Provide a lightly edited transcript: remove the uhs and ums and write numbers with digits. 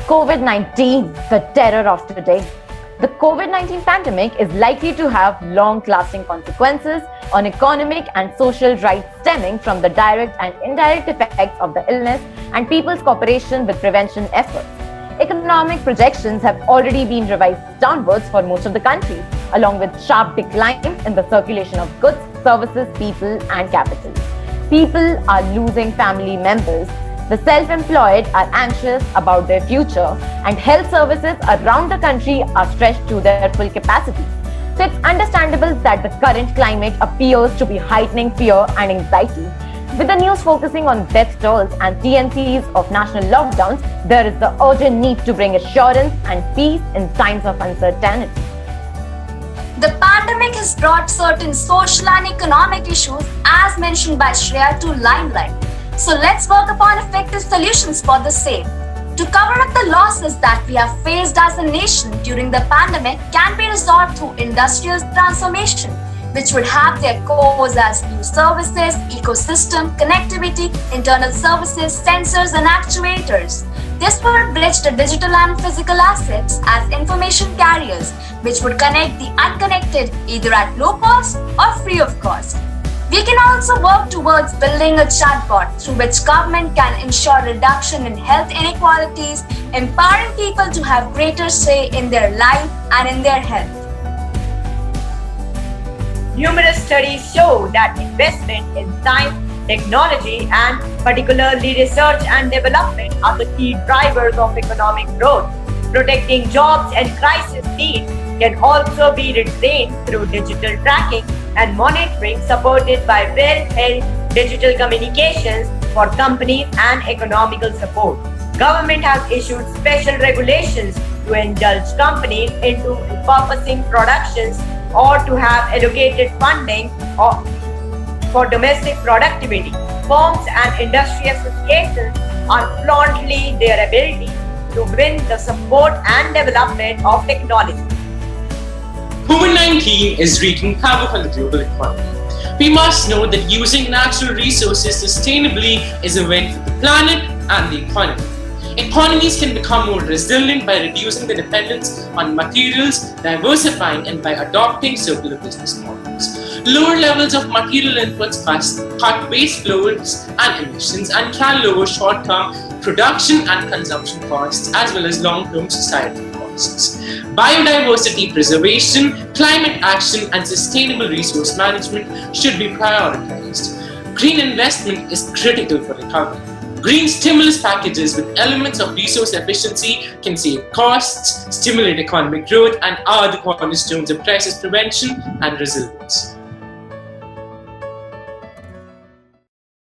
COVID-19, the terror of today. The COVID-19 pandemic is likely to have long-lasting consequences on economic and social rights stemming from the direct and indirect effects of the illness and people's cooperation with prevention efforts. Economic projections have already been revised downwards for most of the countries, along with sharp decline in the circulation of goods, services, people, and capital. People are losing family members. The self-employed are anxious about their future, and health services around the country are stretched to their full capacity. So it's understandable that the current climate appears to be heightening fear and anxiety. With the news focusing on death tolls and TNCs of national lockdowns, there is the urgent need to bring assurance and peace in times of uncertainty. The pandemic has brought certain social and economic issues, as mentioned by Shreya, to limelight. So let's work upon effective solutions for the same. To cover up the losses that we have faced as a nation during the pandemic can be resolved through industrial transformation, which would have their cause as new services, ecosystem, connectivity, internal services, sensors and actuators. This would bridge the digital and physical assets as information carriers, which would connect the unconnected either at low cost or free of cost. We can also work towards building a chatbot through which government can ensure reduction in health inequalities, empowering people to have greater say in their life and in their health. Numerous studies show that investment in science, technology, and particularly research and development are the key drivers of economic growth. Protecting jobs and crisis needs can also be retained through digital tracking and monitoring supported by well-held digital communications for companies and economical support. Government has issued special regulations to indulge companies into repurposing productions or to have allocated funding for domestic productivity. Firms and industry associations are flauntly their ability to win the support and development of technology. COVID-19 is wreaking havoc on the global economy. We must know that using natural resources sustainably is a win for the planet and the economy. Economies can become more resilient by reducing the dependence on materials, diversifying, and by adopting circular business models. Lower levels of material inputs cut waste flows and emissions and can lower short-term production and consumption costs as well as long-term societal costs. Biodiversity preservation, climate action, and sustainable resource management should be prioritized. Green investment is critical for recovery. Green stimulus packages with elements of resource efficiency can save costs, stimulate economic growth, and are the cornerstones of crisis prevention and resilience.